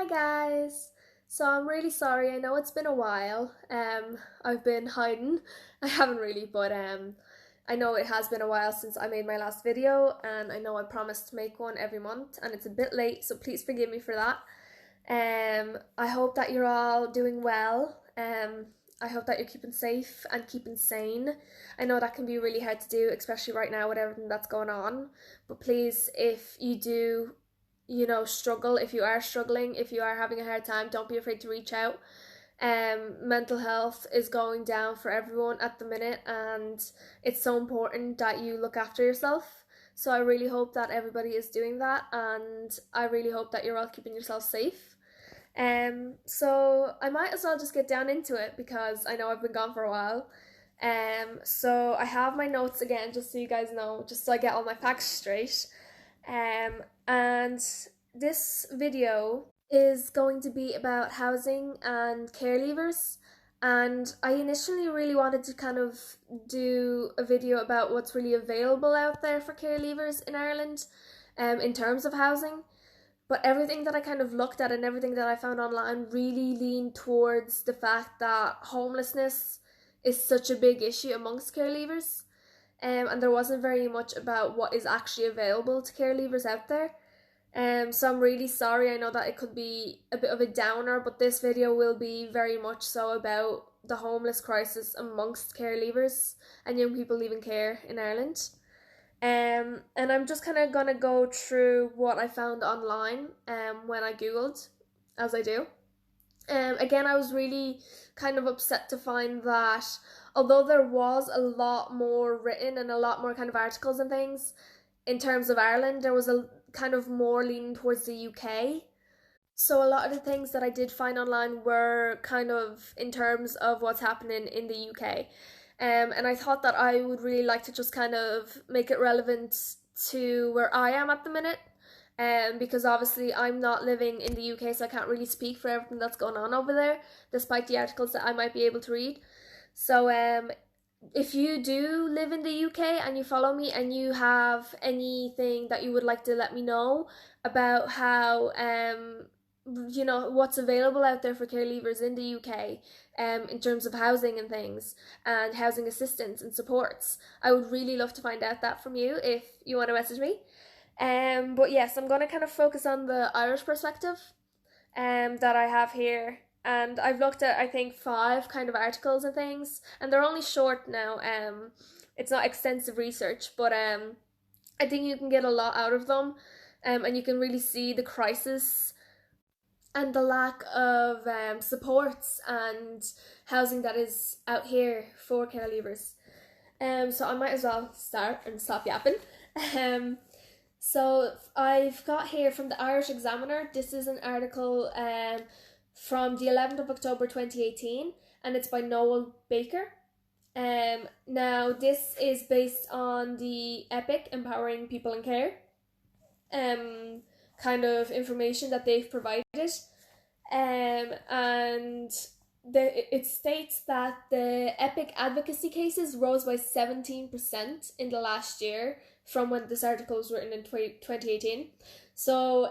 Hi guys! So I'm really sorry, I know it's been a while. I've been hiding. I haven't really, but I know it has been a while since I made my last video, and I know I promised to make one every month, and it's a bit late, so please forgive me for that. I hope that you're all doing well. I hope that you're keeping safe and keeping sane. I know that can be really hard to do, especially right now with everything that's going on. But please, if you do, struggle, if you are struggling, if you are having a hard time, don't be afraid to reach out. Mental health is going down for everyone at the minute, and it's so important that you look after yourself. So I really hope that everybody is doing that, and I really hope that you're all keeping yourself safe. So I might as well just get down into it because I know I've been gone for a while. So I have my notes again, just so you guys know, just so I get all my facts straight. And this video is going to be about housing and care leavers. And I initially really wanted to kind of do a video about what's really available out there for care leavers in Ireland, in terms of housing. But everything that I kind of looked at and everything that I found online really leaned towards the fact that homelessness is such a big issue amongst care leavers. And there wasn't very much about what is actually available to care leavers out there. So I'm really sorry. I know that it could be a bit of a downer, but this video will be very much so about the homeless crisis amongst care leavers and young people leaving care in Ireland. And I'm just kind of gonna go through what I found online when I googled, as I do. Again, I was really kind of upset to find that although there was a lot more written and a lot more kind of articles and things in terms of Ireland, there was a kind of more leaning towards the UK. So a lot of the things that I did find online were kind of in terms of what's happening in the UK. And I thought that I would really like to just kind of make it relevant to where I am at the minute. Because obviously I'm not living in the UK, so I can't really speak for everything that's going on over there, despite the articles that I might be able to read. So if you do live in the UK and you follow me and you have anything that you would like to let me know about how what's available out there for care leavers in the UK, in terms of housing and things, and housing assistance and supports, I would really love to find out that from you if you want to message me. But yes, I'm gonna kind of focus on the Irish perspective that I have here. And I've looked at, I think, 5 kind of articles and things, and they're only short now. It's not extensive research, but I think you can get a lot out of them, and you can really see the crisis and the lack of supports and housing that is out here for care leavers. So I might as well start and stop yapping. So I've got here from the Irish Examiner. This is an article from the 11th of October 2018, and it's by Noel Baker. Now this is based on the EPIC, Empowering People in Care, kind of information that they've provided. And it states that the EPIC advocacy cases rose by 17% in the last year from when this article was written in 2018. So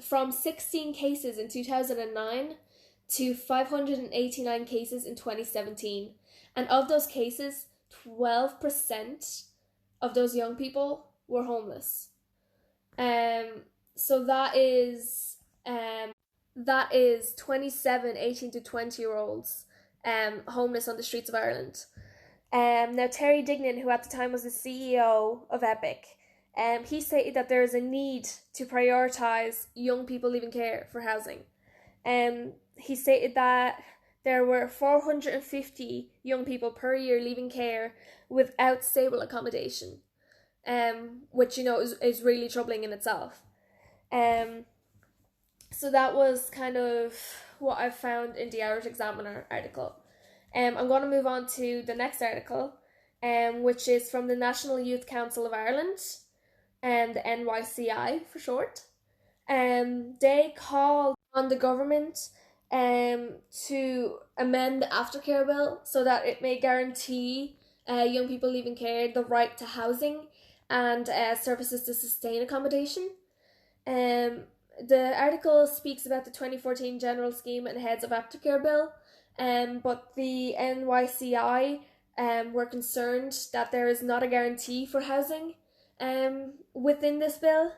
from 16 cases in 2009 to 589 cases in 2017. And of those cases, 12% of those young people were homeless. So that is 27 18 to 20-year-olds homeless on the streets of Ireland. Now Terry Dignan, who at the time was the CEO of EPIC, he stated that there is a need to prioritise young people leaving care for housing. He stated that there were 450 young people per year leaving care without stable accommodation, which is really troubling in itself. So that was kind of what I found in the Irish Examiner article. I'm going to move on to the next article, which is from the National Youth Council of Ireland, the NYCI for short. They called on the government to amend the aftercare bill so that it may guarantee young people leaving care the right to housing and services to sustain accommodation. The article speaks about the 2014 General Scheme and Heads of Aftercare Bill, but the NYCI were concerned that there is not a guarantee for housing within this bill.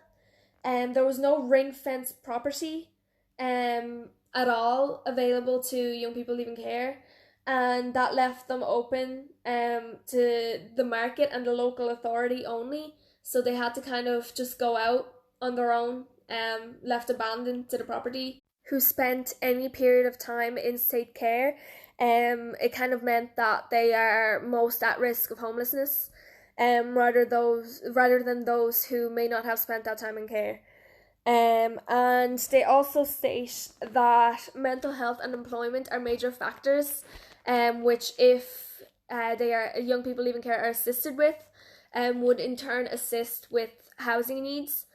There was no ring fence property at all available to young people leaving care, and that left them open to the market and the local authority only. So they had to kind of just go out on their own, left abandoned to the property, who spent any period of time in state care. It kind of meant that they are most at risk of homelessness, rather than those who may not have spent that time in care. And they also state that mental health and employment are major factors, which if they are young people leaving care are assisted with, would in turn assist with housing needs.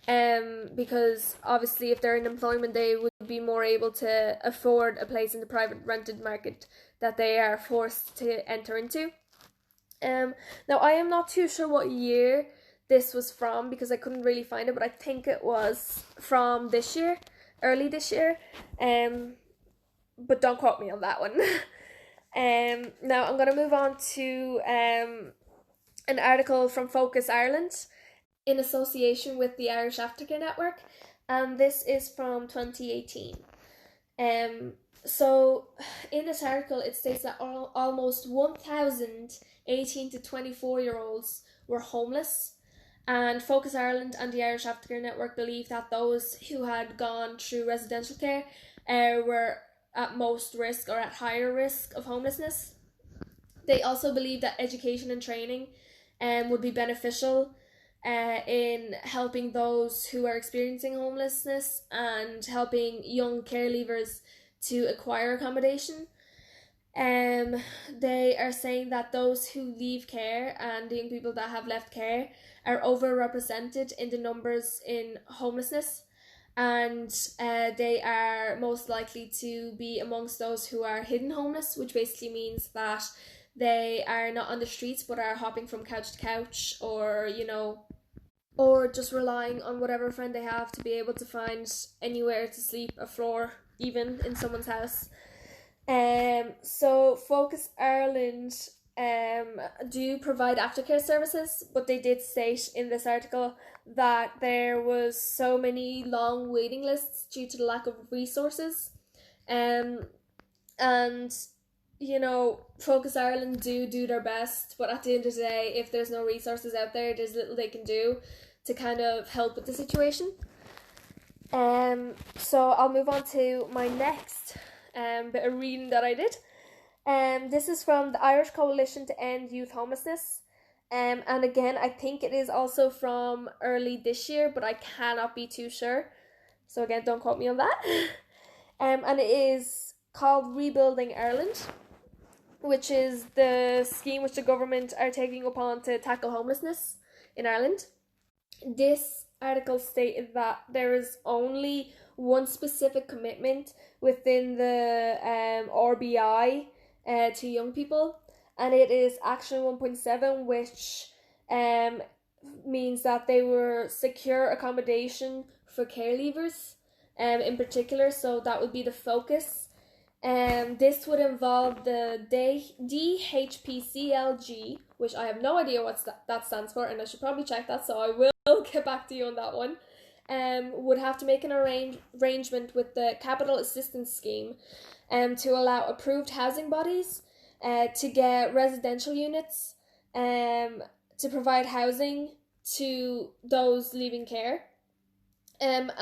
Because obviously if they're in employment, they would be more able to afford a place in the private rented market that they are forced to enter into. Now I am not too sure what year this was from because I couldn't really find it, but I think it was from this year, early this year. But don't quote me on that one. Now I'm gonna move on to an article from Focus Ireland in association with the Irish Aftercare Network, and this is from 2018. So in this article, it states that almost 1,000 18 to 24-year-olds were homeless, and Focus Ireland and the Irish Aftercare Network believe that those who had gone through residential care were at most risk or at higher risk of homelessness. They also believe that education and training would be beneficial in helping those who are experiencing homelessness and helping young care leavers to acquire accommodation. They are saying that those who leave care and the young people that have left care are overrepresented in the numbers in homelessness, and they are most likely to be amongst those who are hidden homeless, which basically means that they are not on the streets but are hopping from couch to couch, or or just relying on whatever friend they have to be able to find anywhere to sleep, a floor even in someone's house. So Focus Ireland do provide aftercare services, but they did state in this article that there was so many long waiting lists due to the lack of resources. And Focus Ireland do their best, but at the end of the day, if there's no resources out there, there's little they can do to kind of help with the situation. So I'll move on to my next bit of reading that I did. This is from the Irish Coalition to End Youth Homelessness. And again, I think it is also from early this year, but I cannot be too sure. So again, don't quote me on that. And it is called Rebuilding Ireland, which is the scheme which the government are taking upon to tackle homelessness in Ireland. This article stated that there is only one specific commitment within the RBI to young people, and it is Action 1.7, which means that they were secure accommodation for care leavers in particular, so that would be the focus. This would involve the DHPCLG, which I have no idea what that stands for, and I should probably check that, so I will get back to you on that one. Would have to make an arrangement with the Capital Assistance Scheme to allow approved housing bodies to get residential units to provide housing to those leaving care. And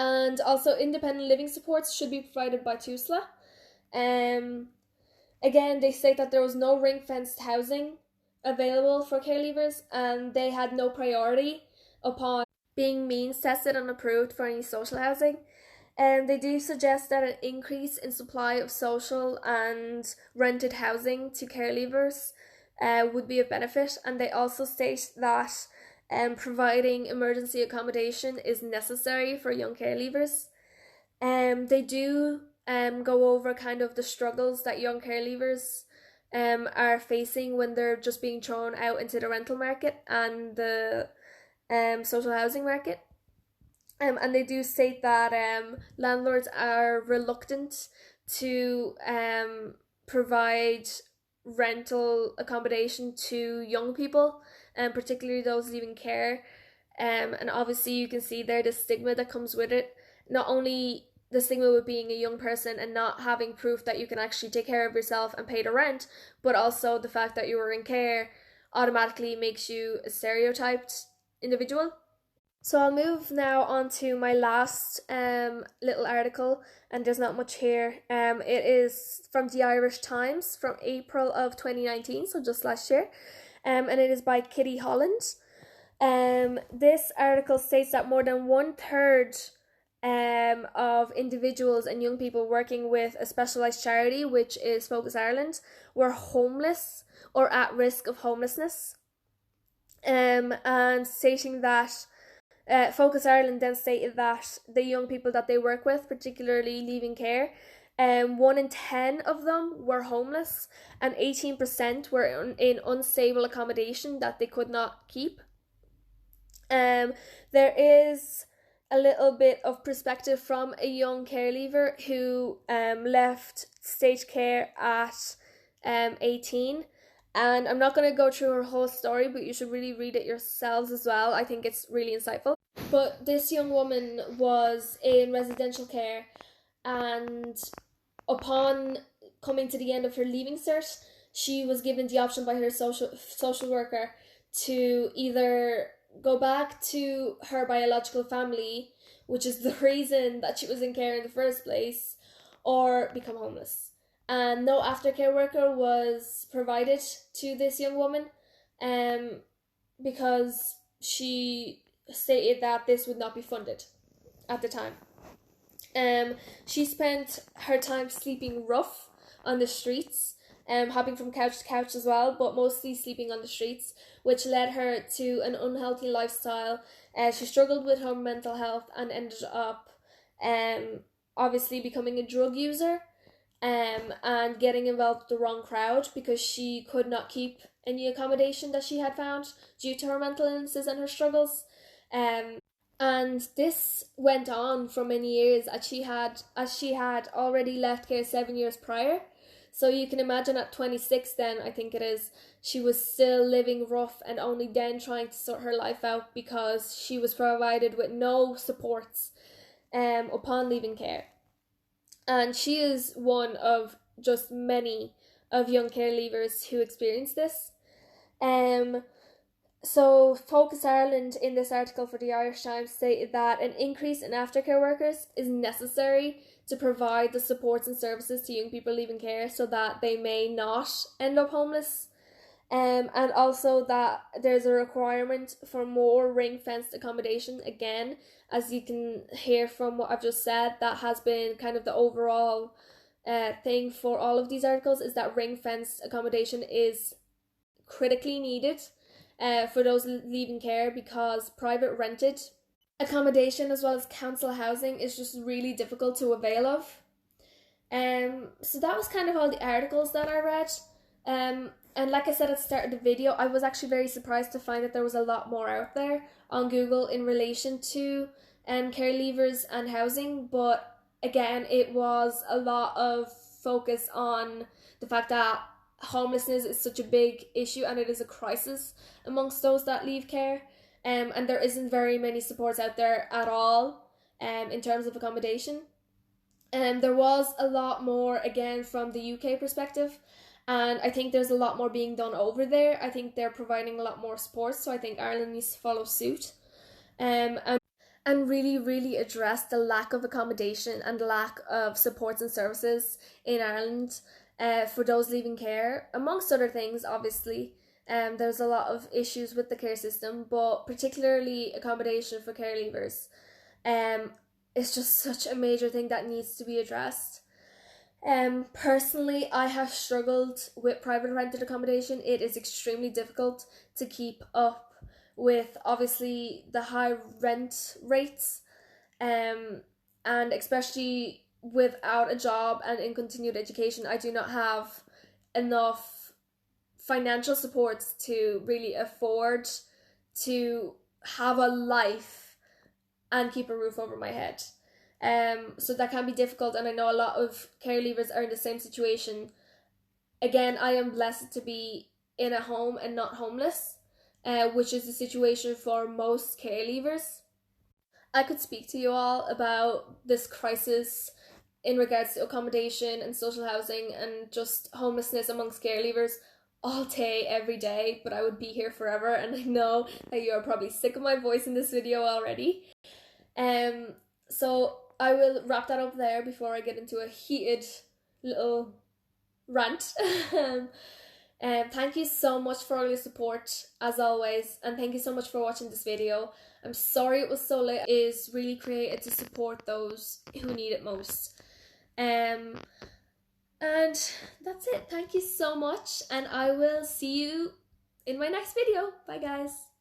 also independent living supports should be provided by TUSLA. Again, they state that there was no ring-fenced housing available for care leavers, and they had no priority upon being means tested and approved for any social housing. And they do suggest that an increase in supply of social and rented housing to care leavers would be of benefit. And they also state that providing emergency accommodation is necessary for young care leavers. They do go over kind of the struggles that young care leavers are facing when they're just being thrown out into the rental market and the social housing market. And they do state that landlords are reluctant to provide rental accommodation to young people, and particularly those leaving care. And obviously, you can see there the stigma that comes with it. Not only the stigma with being a young person and not having proof that you can actually take care of yourself and pay the rent, but also the fact that you were in care automatically makes you a stereotyped individual. So I'll move now on to my last little article, and there's not much here. It is from the Irish Times from April of 2019, so just last year, and it is by Kitty Holland. This article states that more than one third of individuals and young people working with a specialised charity, which is Focus Ireland, were homeless or at risk of homelessness. And stating that Focus Ireland then stated that the young people that they work with, particularly leaving care, 1 in 10 of them were homeless, and 18% were in unstable accommodation that they could not keep. There is a little bit of perspective from a young care leaver who left stage care at 18. And I'm not going to go through her whole story, but you should really read it yourselves as well. I think it's really insightful. But this young woman was in residential care, and upon coming to the end of her leaving cert, she was given the option by her social worker to either go back to her biological family, which is the reason that she was in care in the first place, or become homeless. And no aftercare worker was provided to this young woman, because she stated that this would not be funded at the time. She spent her time sleeping rough on the streets, hopping from couch to couch as well, but mostly sleeping on the streets, which led her to an unhealthy lifestyle. She struggled with her mental health and ended up obviously becoming a drug user, and getting involved with the wrong crowd because she could not keep any accommodation that she had found due to her mental illnesses and her struggles. And this went on for many years, as she had already left care 7 years prior. So you can imagine at 26, then I think it is, she was still living rough and only then trying to sort her life out because she was provided with no supports upon leaving care. And she is one of just many of young care leavers who experience this. So Focus Ireland in this article for the Irish Times stated that an increase in aftercare workers is necessary to provide the supports and services to young people leaving care so that they may not end up homeless. And also that there's a requirement for more ring-fenced accommodation. Again, as you can hear from what I've just said, that has been kind of the overall thing for all of these articles, is that ring-fenced accommodation is critically needed for those leaving care, because private rented accommodation as well as council housing is just really difficult to avail of. So that was kind of all the articles that I read. And like I said at the start of the video, I was actually very surprised to find that there was a lot more out there on Google in relation to care leavers and housing. But again, it was a lot of focus on the fact that homelessness is such a big issue and it is a crisis amongst those that leave care. And there isn't very many supports out there at all in terms of accommodation. There was a lot more, again, from the UK perspective, and I think there's a lot more being done over there. I think they're providing a lot more support, so I think Ireland needs to follow suit, and really, really address the lack of accommodation and the lack of supports and services in Ireland for those leaving care, amongst other things, obviously. There's a lot of issues with the care system, but particularly accommodation for care leavers. It's just such a major thing that needs to be addressed. Personally, I have struggled with private rented accommodation. It is extremely difficult to keep up with, obviously, the high rent rates, and especially without a job and in continued education, I do not have enough financial supports to really afford to have a life and keep a roof over my head. So that can be difficult, and I know a lot of care leavers are in the same situation. Again, I am blessed to be in a home and not homeless, which is the situation for most care leavers. I could speak to you all about this crisis in regards to accommodation and social housing and just homelessness amongst care leavers all day, every day, but I would be here forever, and I know that you are probably sick of my voice in this video already. So I will wrap that up there before I get into a heated little rant. Thank you so much for all your support as always, and thank you so much for watching this video. I'm sorry it was so late. It is really created to support those who need it most. And that's it. Thank you so much, and I will see you in my next video. Bye guys.